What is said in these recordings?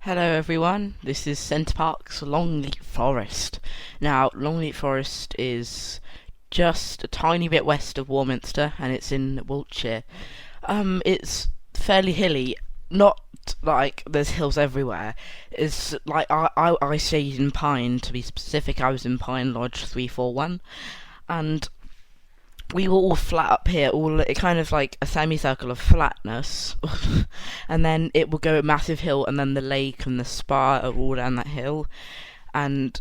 Hello everyone, this is Centre Parcs Longleat Forest. Now, Longleat Forest is just a tiny bit west of Warminster and it's in Wiltshire. It's fairly hilly, not like there's hills everywhere. It's like I stayed in Pine, to be specific. I was in Pine Lodge 341, and we were all flat up here, all it kind of like a semicircle of flatness, and then it will go a massive hill, and then the lake and the spa are all down that hill, and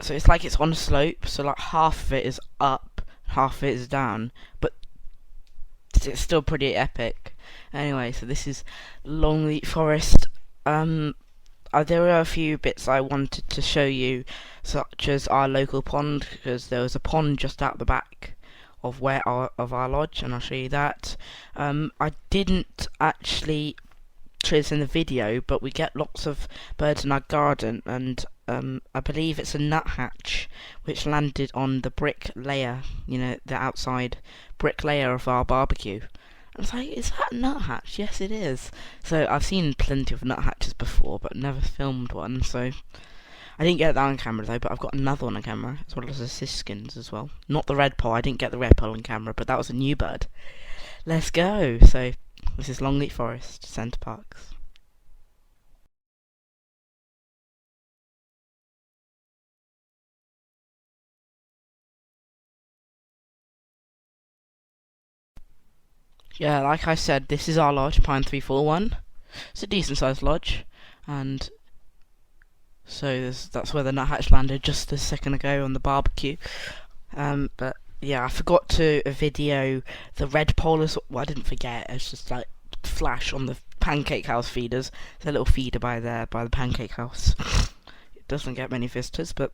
so it's like it's on a slope. So like half of it is up, half of it is down, but it's still pretty epic. Anyway, so this is Longleat Forest. There were a few bits I wanted to show you, such as our local pond, because there was a pond just out the back of our lodge, and I'll show you that. I didn't actually show this in the video, but we get lots of birds in our garden, and I believe it's a nuthatch which landed on the brick layer, the outside brick layer of our barbecue. I was like, is that a nuthatch? Yes, it is. So I've seen plenty of nuthatches before, but never filmed one, so I didn't get that on camera though, but I've got another one on camera, as well as a Siskins as well. Not the Redpoll, I didn't get the Redpoll on camera, but that was a new bird. Let's go! So, this is Longleat Forest, Centre Parcs. Yeah, like I said, this is our lodge, Pine 341. It's a decent sized lodge, and so that's where the nuthatch landed just a second ago on the barbecue. But yeah, I forgot to video the Redpoll as well. I didn't forget. It's just like flash on the pancake house feeders. There's a little feeder by there, by the pancake house. It doesn't get many visitors, but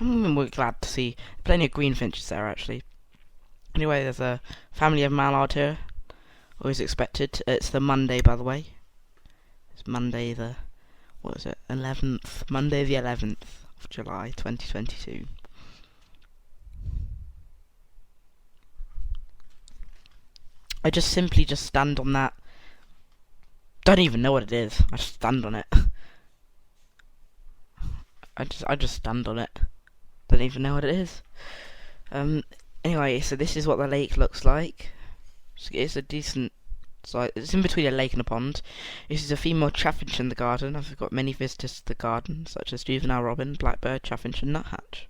we're glad to see plenty of greenfinches there actually. Anyway, there's a family of mallard here, always expected. It's the Monday, by the way. It's Monday the 11th, Monday the 11th of July 2022. I just simply stand on that. Don't even know what it is. I just stand on it. I just stand on it. Don't even know what it is. Anyway, so this is what the lake looks like. It's a decent size. It's in between a lake and a pond. This is a female chaffinch in the garden. I've got many visitors to the garden, such as juvenile robin, blackbird, chaffinch, and nuthatch.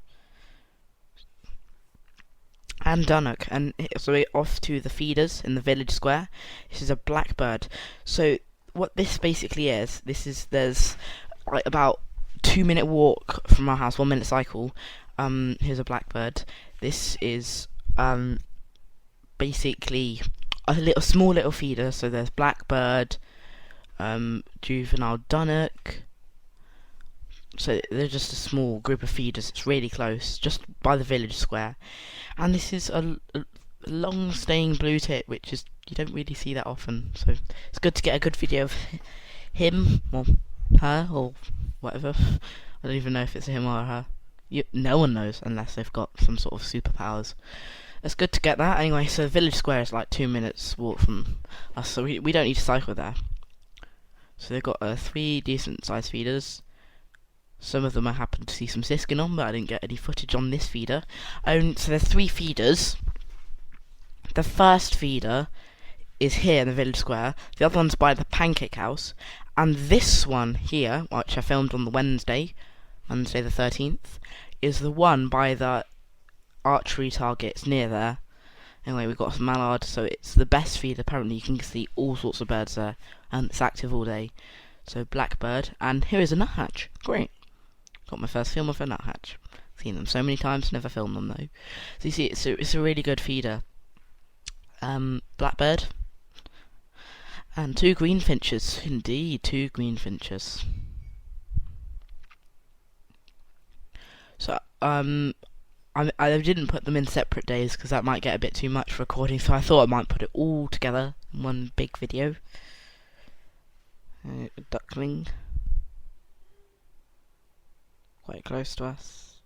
And dunnock. And so we're off to the feeders in the village square. This is a blackbird. So what this basically is, there's like about 2-minute walk from our house, 1-minute cycle. Here's a blackbird. This is basically a small little feeder. So there's blackbird, juvenile dunnock. So they're just a small group of feeders. It's really close, just by the village square. And this is a long staying blue tit, which is you don't really see that often. So it's good to get a good video of him or her or whatever. I don't even know if it's him or her. No one knows unless they've got some sort of superpowers. It's good to get that. Anyway, so village square is like 2 minutes walk from us, so we don't need to cycle there. So they've got 3 decent sized feeders. Some of them I happened to see some Siskins on, but I didn't get any footage on this feeder. So there's 3 feeders. The first feeder is here in the village square. The other one's by the pancake house. And this one here, which I filmed on the Wednesday the 13th, is the one by the archery targets near there. Anyway, we've got some mallard, so it's the best feed. Apparently you can see all sorts of birds there, and it's active all day. So blackbird, and here is a nuthatch. Great. Got my first film of a nuthatch. Seen them so many times, never filmed them though. So you see, it's a really good feeder. Blackbird, and 2 greenfinches. Indeed, 2 greenfinches. So I didn't put them in separate days because that might get a bit too much recording, so I thought I might put it all together in one big video. Duckling, quite close to us.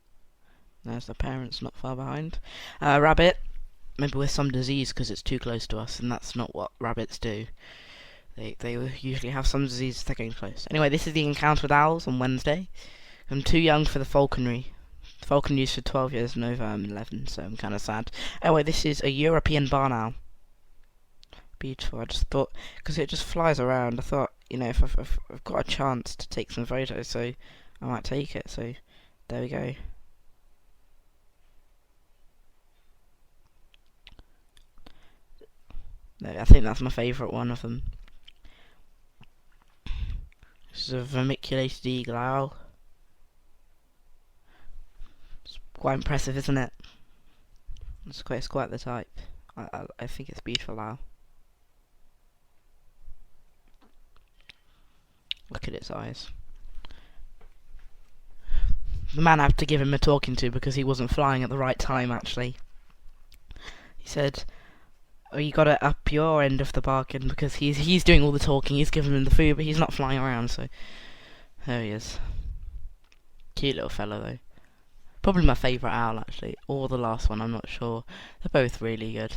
There's the parents not far behind. Rabbit, maybe with some disease because it's too close to us, and that's not what rabbits do. They usually have some disease they're getting close. Anyway, this is the encounter with owls on Wednesday. I'm too young for the falconry. Falconry's for 12 years and over. I'm 11, so I'm kind of sad. Anyway, this is a European barn owl. Beautiful. I just thought, because it just flies around, I thought, if I've got a chance to take some photos, so I might take it. So there we go. I think that's my favourite one of them. This is a vermiculated eagle owl. It's quite impressive, isn't it? It's quite the type. I think it's a beautiful owl. Look at its eyes. The man had to give him a talking to because he wasn't flying at the right time, actually. He said, "Oh, you got to up your end of the bargain," because he's doing all the talking. He's giving him the food, but he's not flying around. So there he is. Cute little fellow, though. Probably my favourite owl, actually, or the last one. I'm not sure. They're both really good.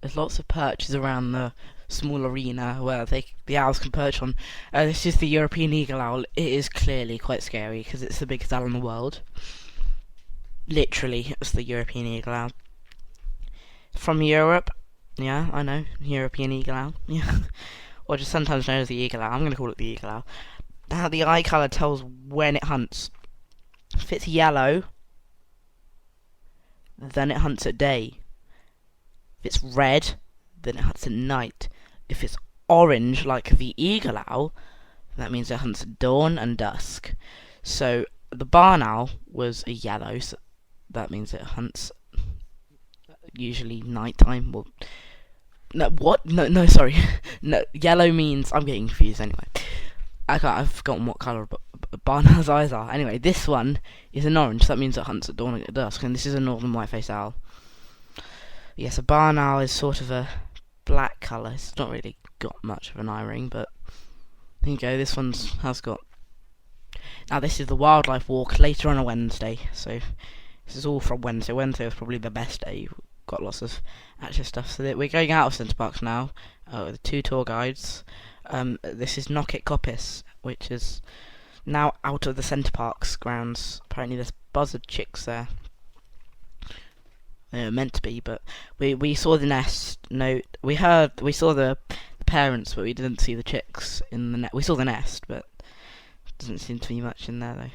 There's lots of perches around the small arena where the owls can perch on. This is the European eagle owl. It is clearly quite scary because it's the biggest owl in the world. Literally, it's the European eagle owl. From Europe, yeah, I know, European eagle owl, yeah. Or just sometimes known as the eagle owl. I'm going to call it the eagle owl. Now, the eye colour tells when it hunts. If it's yellow, then it hunts at day. If it's red, then it hunts at night. If it's orange, like the eagle owl, that means it hunts at dawn and dusk. So the barn owl was a yellow, so that means it hunts usually nighttime. Well, no, what? No, sorry. No, yellow means, I'm getting confused anyway. I've forgotten what colour barn owl's eyes are. Anyway, this one is an orange, so that means it hunts at dawn and at dusk, and this is a northern white-faced owl. Yes, a barn owl is sort of a black colour. It's not really got much of an eye ring, but there you go. This one has got. Now this is the wildlife walk later on a Wednesday. So this is all from Wednesday. Wednesday was probably the best day. We've got lots of active stuff. So we're going out of Centre Parcs now with 2 tour guides. This is Nuthatches Coppice, which is now out of the Centre Parcs grounds. Apparently there's buzzard chicks there. They were meant to be, but we saw the nest. No, we saw the parents, but we didn't see the chicks in the nest. We saw the nest, but doesn't seem to be much in there though.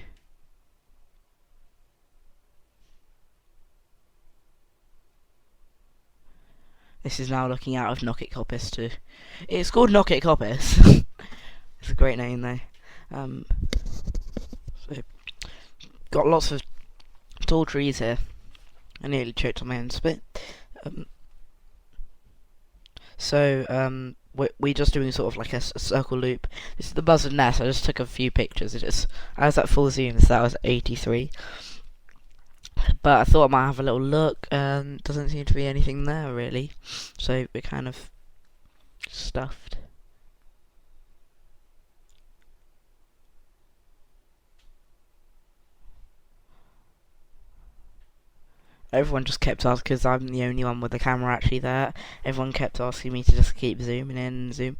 This is now looking out of Nuthatches Coppice too. It's called Nuthatches Coppice. It's a great name though. So got lots of tall trees here. I nearly choked on my own spit. We're just doing sort of like a circle loop. This is the buzzard nest. I just took a few pictures. I was at full zoom, so that was 83. But I thought I might have a little look. Doesn't seem to be anything there really. So we're kind of stuffed. Everyone just kept asking, because I'm the only one with the camera actually there. Everyone kept asking me to just keep zooming in and zooming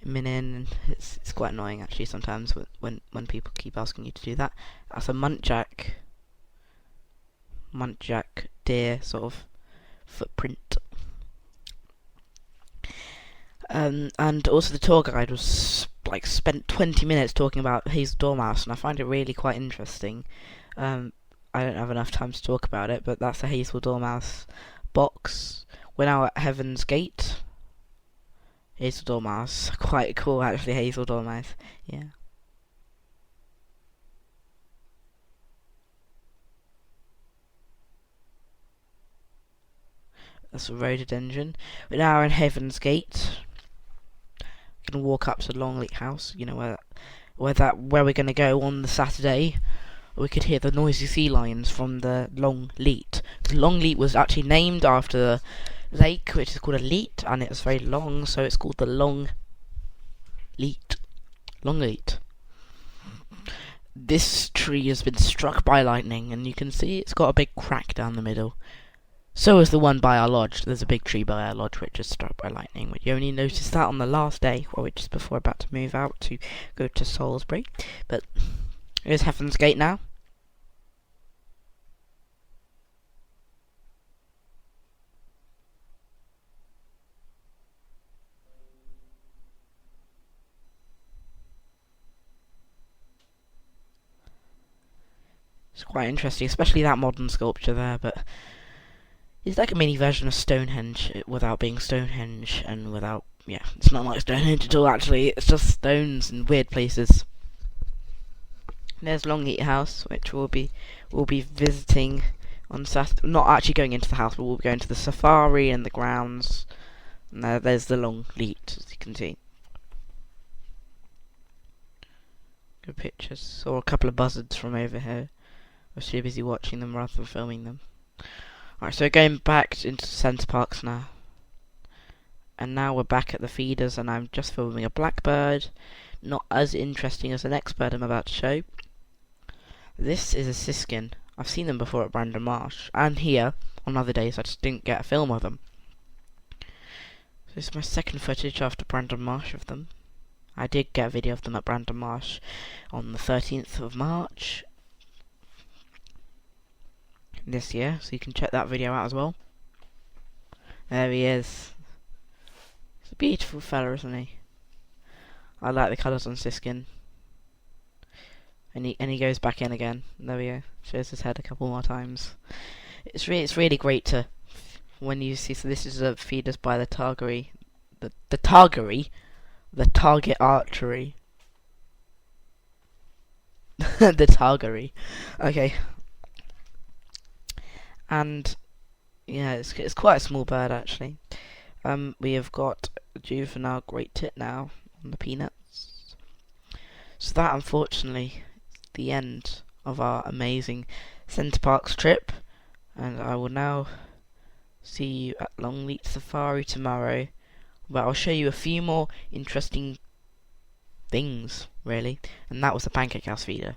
in, and it's quite annoying actually sometimes when people keep asking you to do that. That's a muntjac deer sort of footprint. And also the tour guide was spent 20 minutes talking about hazel dormouse, and I find it really quite interesting. I don't have enough time to talk about it, but that's a hazel dormouse box. We're now at Heaven's Gate. Hazel dormouse, quite cool actually. Hazel dormouse, yeah. That's a rhododendron. We're now in Heaven's Gate. We're gonna walk up to Longleat House. You know where we're gonna go on the Saturday. We could hear the noisy sea lions from the Longleat. Longleat was actually named after lake, which is called a leat, and it's very long, so it's called the Longleat. Longleat. This tree has been struck by lightning, and you can see it's got a big crack down the middle. So is the one by our lodge. There's a big tree by our lodge which is struck by lightning. But you only noticed that on the last day, which is before about to move out to go to Salisbury. But here's Heaven's Gate now. It's quite interesting, especially that modern sculpture there, but it's like a mini version of Stonehenge without being Stonehenge and without, yeah, it's not like Stonehenge at all actually, it's just stones in weird places. There's Longleat House, which we'll be visiting on Saturday. Not actually going into the house, but we'll be going to the safari and the grounds. And there's the Longleat, as you can see. Good pictures. Saw a couple of buzzards from over here. I was too busy watching them rather than filming them. Alright, so going back into Centre Parcs now. And now we're back at the feeders, and I'm just filming a blackbird. Not as interesting as the next bird I'm about to show. This is a siskin. I've seen them before at Brandon Marsh, and here on other days. I just didn't get a film of them. So this is my second footage after Brandon Marsh of them. I did get a video of them at Brandon Marsh on the 13th of March this year, so you can check that video out as well. There he is. He's a beautiful fella, isn't he? I like the colours on Siskin. And he goes back in again. There we go. Shows his head a couple more times. It's really great to when you see. So this is a feeders by the Targery, the Targery, the Target Archery, the Targery. Okay. And yeah, it's quite a small bird actually. We have got a juvenile great tit now on the peanuts. So that unfortunately is the end of our amazing Centre Parcs trip, and I will now see you at Longleat Safari tomorrow, where I'll show you a few more interesting things really, and that was the Pancake House feeder.